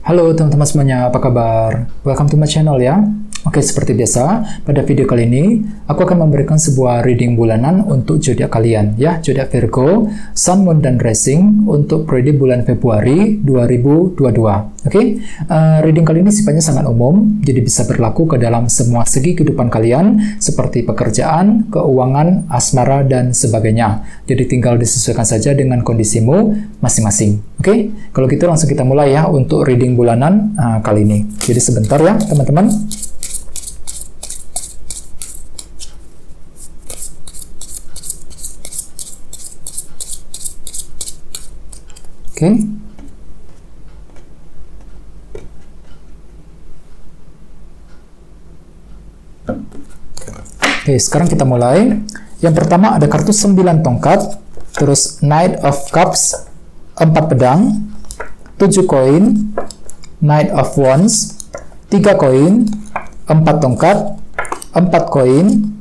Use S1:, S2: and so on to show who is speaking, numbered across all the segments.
S1: Halo teman-teman semuanya, apa kabar? Welcome to my channel ya. Oke, seperti biasa, pada video kali ini aku akan memberikan sebuah reading bulanan untuk zodiak kalian ya, zodiak Virgo, Sun, Moon, dan Rising untuk periode bulan Februari 2022. Oke, reading kali ini sifatnya sangat umum, jadi bisa berlaku ke dalam semua segi kehidupan kalian seperti pekerjaan, keuangan, asmara, dan sebagainya. Jadi tinggal disesuaikan saja dengan kondisimu masing-masing. Oke, kalau gitu langsung kita mulai ya untuk reading bulanan kali ini. Jadi sebentar ya teman-teman. Oke. Oke, sekarang kita mulai. Yang pertama ada kartu 9 tongkat, terus Knight of Cups, 4 pedang, 7 koin, Knight of Wands, 3 koin, 4 tongkat, 4 koin,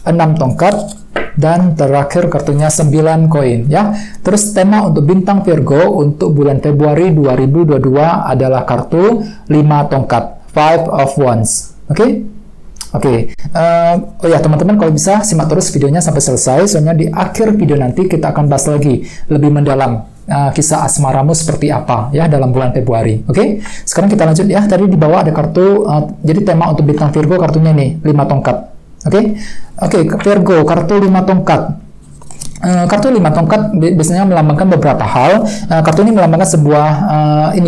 S1: 6 tongkat, dan terakhir kartunya 9 koin ya. Terus tema untuk bintang Virgo untuk bulan Februari 2022 adalah kartu 5 tongkat, 5 of Wands. Oke? Oke. Oh ya teman-teman, kalau bisa simak terus videonya sampai selesai, soalnya di akhir video nanti kita akan bahas lagi lebih mendalam kisah asmaramu seperti apa ya dalam bulan Februari. Oke? Sekarang kita lanjut ya. Tadi di bawah ada kartu jadi tema untuk bintang Virgo kartunya nih 5 tongkat. Oke, Virgo, kartu 5 tongkat. Kartu 5 tongkat biasanya melambangkan beberapa hal. Kartu ini melambangkan sebuah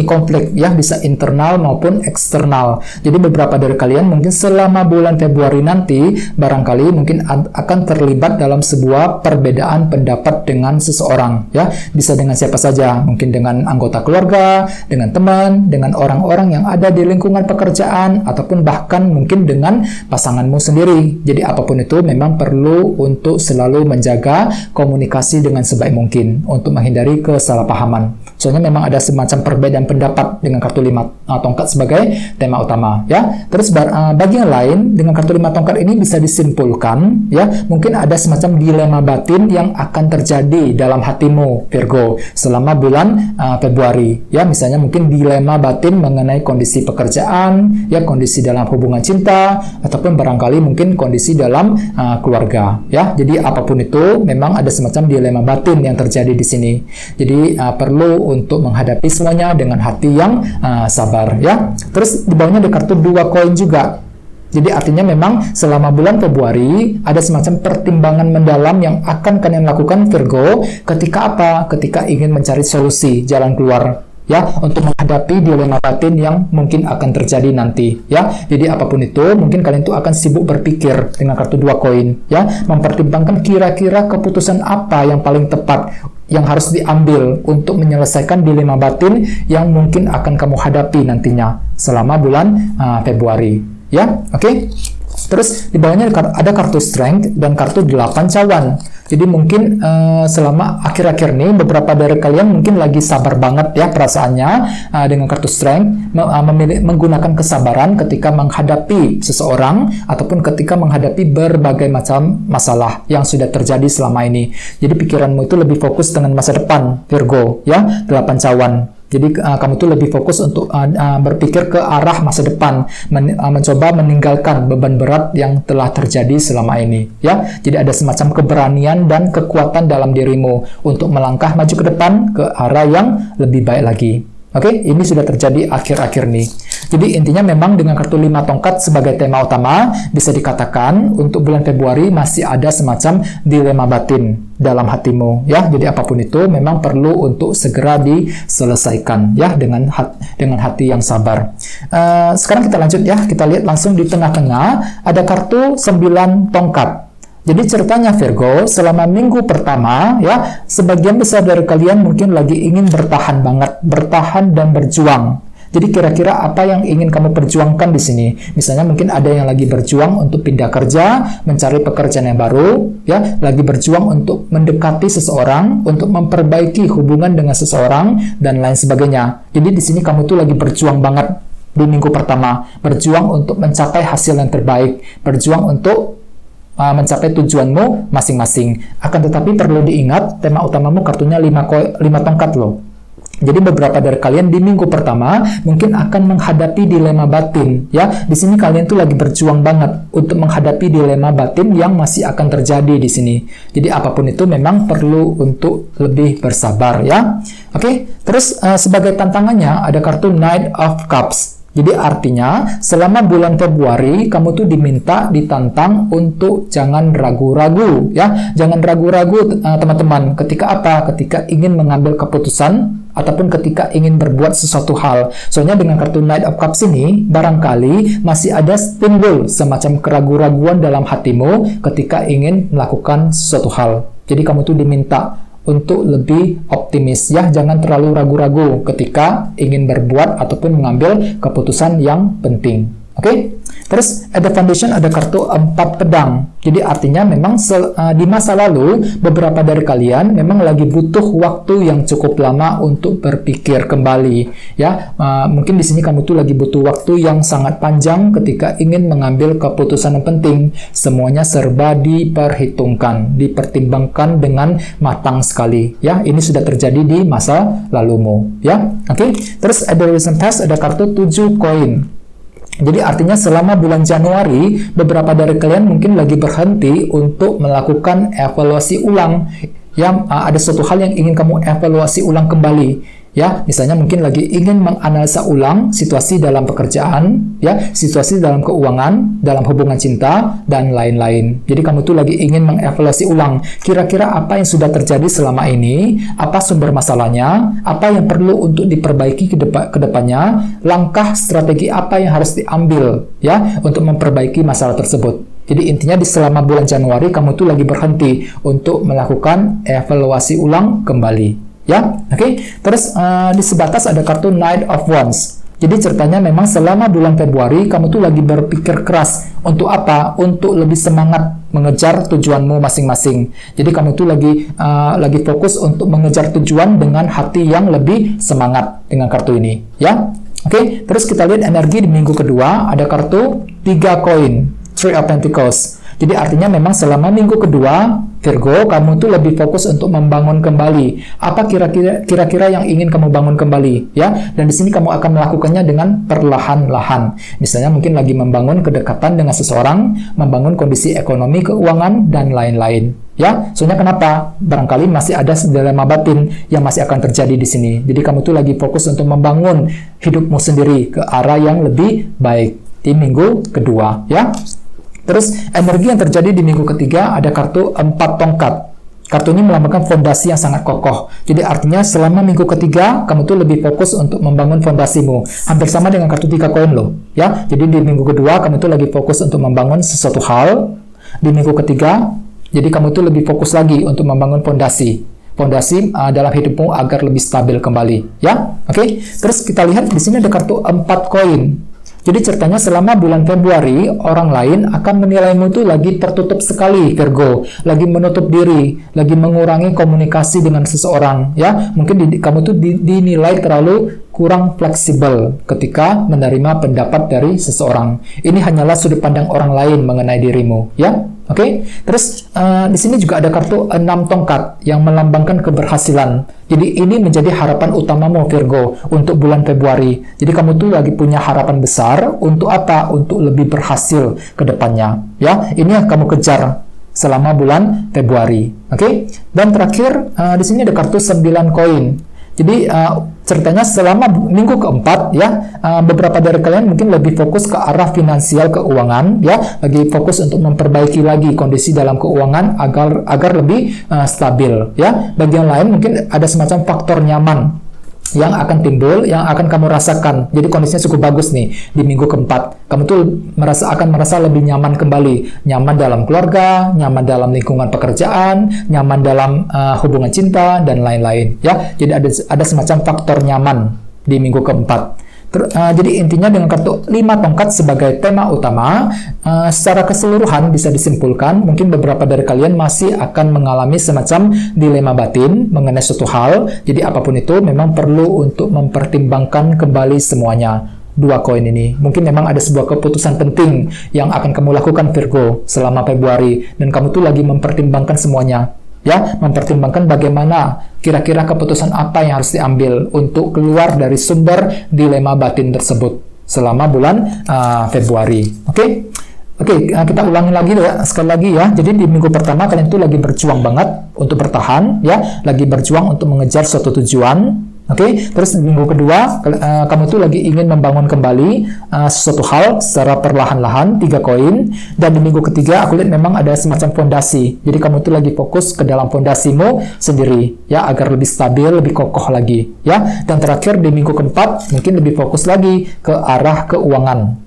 S1: konflik ya, bisa internal maupun eksternal. Jadi beberapa dari kalian mungkin selama bulan Februari nanti barangkali mungkin akan terlibat dalam sebuah perbedaan pendapat dengan seseorang ya. Bisa dengan siapa saja, mungkin dengan anggota keluarga, dengan teman, dengan orang-orang yang ada di lingkungan pekerjaan, ataupun bahkan mungkin dengan pasanganmu sendiri. Jadi apapun itu memang perlu untuk selalu menjaga komunikasi dengan sebaik mungkin untuk menghindari kesalahpahaman. Soalnya memang ada semacam perbedaan pendapat dengan kartu 5 tongkat sebagai tema utama ya. Terus bagi yang lain dengan kartu 5 tongkat ini bisa disimpulkan ya, mungkin ada semacam dilema batin yang akan terjadi dalam hatimu Virgo selama bulan Februari ya. Misalnya mungkin dilema batin mengenai kondisi pekerjaan ya, kondisi dalam hubungan cinta, ataupun barangkali mungkin kondisi dalam keluarga ya. Jadi apapun itu memang ada semacam dilema batin yang terjadi di sini. Jadi perlu untuk menghadapi semuanya dengan hati yang sabar ya. Terus di bawahnya ada kartu 2 koin juga. Jadi artinya memang selama bulan Februari ada semacam pertimbangan mendalam yang akan kalian lakukan Virgo ketika apa? Ketika ingin mencari solusi, jalan keluar ya, untuk menghadapi dilema batin yang mungkin akan terjadi nanti ya. Jadi apapun itu mungkin kalian tuh akan sibuk berpikir dengan kartu 2 koin ya, mempertimbangkan kira-kira keputusan apa yang paling tepat yang harus diambil untuk menyelesaikan dilema batin yang mungkin akan kamu hadapi nantinya selama bulan Februari ya. Oke. Terus di bawahnya ada kartu Strength dan kartu 8 cawan. Jadi mungkin selama akhir-akhir ini beberapa dari kalian mungkin lagi sabar banget ya perasaannya dengan kartu Strength, menggunakan kesabaran ketika menghadapi seseorang ataupun ketika menghadapi berbagai macam masalah yang sudah terjadi selama ini. Jadi pikiranmu itu lebih fokus dengan masa depan Virgo ya, 8 cawan. Jadi kamu tuh lebih fokus untuk berpikir ke arah masa depan, mencoba meninggalkan beban berat yang telah terjadi selama ini ya. Jadi ada semacam keberanian dan kekuatan dalam dirimu untuk melangkah maju ke depan ke arah yang lebih baik lagi. Oke, ini sudah terjadi akhir-akhir nih. Jadi intinya memang dengan kartu 5 tongkat sebagai tema utama, bisa dikatakan untuk bulan Februari masih ada semacam dilema batin dalam hatimu ya. Jadi apapun itu memang perlu untuk segera diselesaikan ya dengan hati yang sabar. Sekarang kita lanjut ya, kita lihat langsung di tengah-tengah ada kartu 9 tongkat. Jadi ceritanya Virgo, selama minggu pertama ya, sebagian besar dari kalian mungkin lagi ingin bertahan banget, bertahan dan berjuang. Jadi kira-kira apa yang ingin kamu perjuangkan di sini? Misalnya mungkin ada yang lagi berjuang untuk pindah kerja, mencari pekerjaan yang baru, ya, lagi berjuang untuk mendekati seseorang, untuk memperbaiki hubungan dengan seseorang dan lain sebagainya. Jadi di sini kamu tuh lagi berjuang banget di minggu pertama, berjuang untuk mencapai hasil yang terbaik, berjuang untuk mencapai tujuanmu masing-masing. Akan tetapi perlu diingat, tema utamamu kartunya 5 tongkat loh. Jadi beberapa dari kalian di minggu pertama mungkin akan menghadapi dilema batin, ya. Di sini kalian tuh lagi berjuang banget untuk menghadapi dilema batin yang masih akan terjadi di sini. Jadi apapun itu memang perlu untuk lebih bersabar, ya. Oke, terus sebagai tantangannya ada kartu Knight of Cups. Jadi artinya selama bulan Februari kamu tuh ditantang untuk jangan ragu-ragu, ya. Jangan ragu-ragu teman-teman, ketika apa? Ketika ingin mengambil keputusan ataupun ketika ingin berbuat sesuatu hal. Soalnya dengan kartu Knight of Cups ini barangkali masih ada timbul semacam keraguan-raguan dalam hatimu ketika ingin melakukan sesuatu hal. Jadi kamu tuh diminta untuk lebih optimis, ya. Jangan terlalu ragu-ragu ketika ingin berbuat ataupun mengambil keputusan yang penting. Oke? Terus at the foundation ada kartu 4 pedang. Jadi artinya memang di masa lalu beberapa dari kalian memang lagi butuh waktu yang cukup lama untuk berpikir kembali, ya. Mungkin di sini kamu tuh lagi butuh waktu yang sangat panjang ketika ingin mengambil keputusan yang penting. Semuanya serba diperhitungkan, dipertimbangkan dengan matang sekali, ya. Ini sudah terjadi di masa lalumu, ya. Oke. Terus at the recent past ada kartu 7 koin. Jadi artinya selama bulan Januari, beberapa dari kalian mungkin lagi berhenti untuk melakukan evaluasi ulang. Ya, ada suatu hal yang ingin kamu evaluasi ulang kembali. Ya, misalnya mungkin lagi ingin menganalisa ulang situasi dalam pekerjaan, ya, situasi dalam keuangan, dalam hubungan cinta, dan lain-lain. Jadi kamu tuh lagi ingin mengevaluasi ulang. Kira-kira apa yang sudah terjadi selama ini, apa sumber masalahnya, apa yang perlu untuk diperbaiki ke depannya, langkah strategi apa yang harus diambil, ya, untuk memperbaiki masalah tersebut. Jadi intinya di selama bulan Januari kamu tuh lagi berhenti untuk melakukan evaluasi ulang kembali. Ya, oke. Terus di sebatas ada kartu Knight of Wands. Jadi ceritanya memang selama bulan Februari kamu tuh lagi berpikir keras untuk apa? Untuk lebih semangat mengejar tujuanmu masing-masing. Jadi kamu tuh lagi fokus untuk mengejar tujuan dengan hati yang lebih semangat dengan kartu ini, ya. Oke. Terus kita lihat energi di minggu kedua ada kartu 3 koin, Three of Pentacles. Jadi artinya memang selama minggu kedua, Virgo, kamu tuh lebih fokus untuk membangun kembali. Apa kira-kira yang ingin kamu bangun kembali, ya? Dan di sini kamu akan melakukannya dengan perlahan-lahan. Misalnya mungkin lagi membangun kedekatan dengan seseorang, membangun kondisi ekonomi, keuangan, dan lain-lain. Ya, soalnya kenapa? Barangkali masih ada dilema batin yang masih akan terjadi di sini. Jadi kamu tuh lagi fokus untuk membangun hidupmu sendiri ke arah yang lebih baik di minggu kedua, ya. Terus energi yang terjadi di minggu ketiga ada kartu 4 tongkat. Kartu ini melambangkan fondasi yang sangat kokoh. Jadi artinya selama minggu ketiga kamu tuh lebih fokus untuk membangun fondasimu. Hampir sama dengan kartu 3 koin loh, ya. Jadi di minggu kedua kamu tuh lagi fokus untuk membangun sesuatu hal. Di minggu ketiga, jadi kamu tuh lebih fokus lagi untuk membangun fondasi dalam hidupmu agar lebih stabil kembali, ya. Oke. Terus kita lihat di sini ada kartu 4 koin. Jadi ceritanya selama bulan Februari, orang lain akan menilaimu tuh lagi tertutup sekali, Virgo. Lagi menutup diri, lagi mengurangi komunikasi dengan seseorang, ya. Mungkin kamu tuh dinilai terlalu kurang fleksibel ketika menerima pendapat dari seseorang. Ini hanyalah sudut pandang orang lain mengenai dirimu, ya. Oke. Terus di sini juga ada kartu 6 tongkat yang melambangkan keberhasilan. Jadi ini menjadi harapan utamamu, Virgo, untuk bulan Februari. Jadi kamu tuh lagi punya harapan besar untuk apa? Untuk lebih berhasil ke depannya, ya. Ini yang kamu kejar selama bulan Februari. Oke. Dan terakhir di sini ada kartu 9 koin. Jadi ceritanya selama minggu keempat, ya, beberapa dari kalian mungkin lebih fokus ke arah finansial keuangan, ya, lagi fokus untuk memperbaiki lagi kondisi dalam keuangan agar lebih stabil, ya. Bagian lain mungkin ada semacam faktor nyaman yang akan timbul, yang akan kamu rasakan. Jadi kondisinya cukup bagus nih di minggu keempat. Kamu tuh akan merasa lebih nyaman kembali. Nyaman dalam keluarga, nyaman dalam lingkungan pekerjaan, nyaman dalam hubungan cinta, dan lain-lain, ya. Jadi ada semacam faktor nyaman di minggu keempat. Jadi intinya dengan kartu 5 tongkat sebagai tema utama, secara keseluruhan bisa disimpulkan mungkin beberapa dari kalian masih akan mengalami semacam dilema batin mengenai suatu hal. Jadi apapun itu memang perlu untuk mempertimbangkan kembali semuanya. 2 koin ini mungkin memang ada sebuah keputusan penting yang akan kamu lakukan, Virgo, selama Februari, dan kamu tuh lagi mempertimbangkan semuanya. ya, mempertimbangkan bagaimana kira-kira keputusan apa yang harus diambil untuk keluar dari sumber dilema batin tersebut selama bulan Februari. Oke, kita ulangi lagi ya, sekali lagi ya. Jadi di minggu pertama kalian tuh lagi berjuang banget untuk bertahan, ya, lagi berjuang untuk mengejar suatu tujuan. Oke, terus di minggu kedua kamu tuh lagi ingin membangun kembali sesuatu hal secara perlahan-lahan, 3 koin. Dan di minggu ketiga aku lihat memang ada semacam fondasi. Jadi kamu tuh lagi fokus ke dalam fondasimu sendiri, ya, agar lebih stabil, lebih kokoh lagi, ya. Dan terakhir di minggu keempat mungkin lebih fokus lagi ke arah keuangan.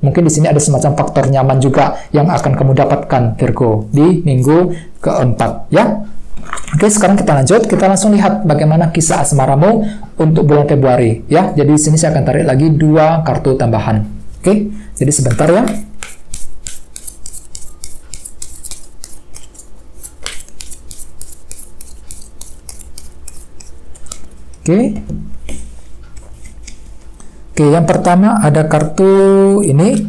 S1: Mungkin di sini ada semacam faktor nyaman juga yang akan kamu dapatkan, Virgo, di minggu keempat, ya. Oke, sekarang kita lanjut. Kita langsung lihat bagaimana kisah asmaramu untuk bulan Februari, ya. Jadi di sini saya akan tarik lagi 2 kartu tambahan. Oke, jadi sebentar ya. Oke, yang pertama ada kartu ini,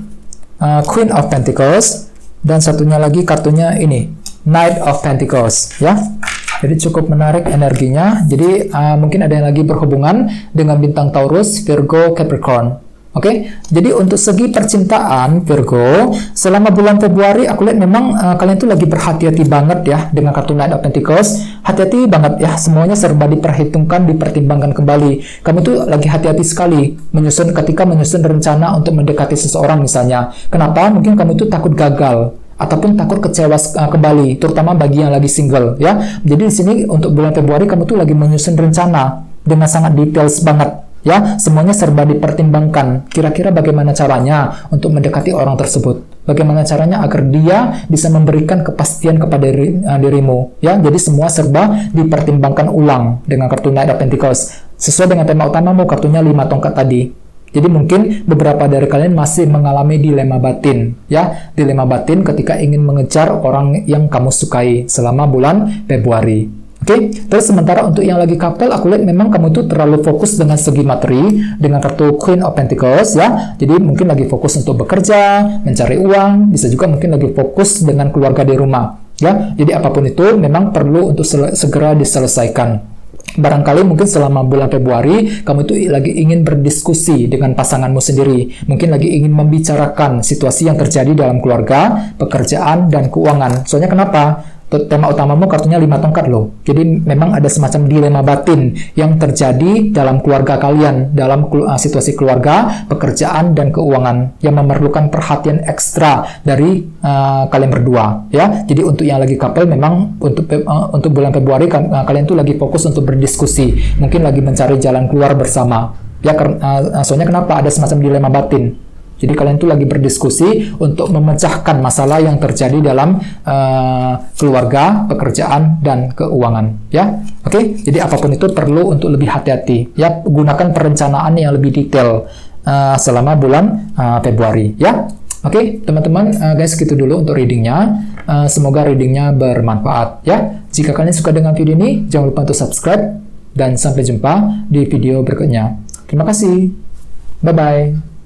S1: Queen of Pentacles, dan satunya lagi kartunya ini, Knight of Pentacles, ya. Jadi cukup menarik energinya. Jadi mungkin ada yang lagi berhubungan dengan bintang Taurus, Virgo, Capricorn. Oke, jadi untuk segi percintaan Virgo, selama bulan Februari aku lihat memang kalian tuh lagi berhati-hati banget ya dengan kartu Knight of Pentacles. Hati-hati banget ya, semuanya serba diperhitungkan, dipertimbangkan kembali. Kamu tuh lagi hati-hati sekali ketika menyusun rencana untuk mendekati seseorang misalnya. Kenapa? Mungkin kamu tuh takut gagal ataupun takut kecewa kembali, terutama bagi yang lagi single, ya. Jadi di sini untuk bulan Februari kamu tuh lagi menyusun rencana dengan sangat details banget, ya. Semuanya serba dipertimbangkan. Kira-kira bagaimana caranya untuk mendekati orang tersebut? Bagaimana caranya agar dia bisa memberikan kepastian kepada dirimu, ya. Jadi semua serba dipertimbangkan ulang dengan kartu Knight of Pentacles. Sesuai dengan tema utamamu, kartunya 5 tongkat tadi. Jadi mungkin beberapa dari kalian masih mengalami dilema batin, ya, dilema batin ketika ingin mengejar orang yang kamu sukai selama bulan Februari. Oke, terus sementara untuk yang lagi couple, aku lihat memang kamu tuh terlalu fokus dengan segi materi dengan kartu Queen of Pentacles, ya. Jadi mungkin lagi fokus untuk bekerja, mencari uang, bisa juga mungkin lagi fokus dengan keluarga di rumah, ya. Jadi apapun itu memang perlu untuk segera diselesaikan. Barangkali mungkin selama bulan Februari kamu itu lagi ingin berdiskusi dengan pasanganmu sendiri, mungkin lagi ingin membicarakan situasi yang terjadi dalam keluarga, pekerjaan, dan keuangan. Soalnya kenapa? Tema utamamu kartunya 5 tongkat loh. Jadi memang ada semacam dilema batin yang terjadi dalam keluarga kalian, dalam situasi keluarga, pekerjaan, dan keuangan yang memerlukan perhatian ekstra dari kalian berdua, ya. Jadi untuk yang lagi couple memang untuk bulan Februari kalian tuh lagi fokus untuk berdiskusi, mungkin lagi mencari jalan keluar bersama, ya. Soalnya kenapa? Ada semacam dilema batin. Jadi kalian tuh lagi berdiskusi untuk memecahkan masalah yang terjadi dalam keluarga, pekerjaan, dan keuangan, ya. Oke, jadi apapun itu perlu untuk lebih hati-hati, ya. Gunakan perencanaan yang lebih detail selama bulan Februari, ya. Oke, teman-teman, guys, segitu dulu untuk readingnya. Semoga readingnya bermanfaat, ya. Jika kalian suka dengan video ini, jangan lupa untuk subscribe, dan sampai jumpa di video berikutnya. Terima kasih. Bye-bye.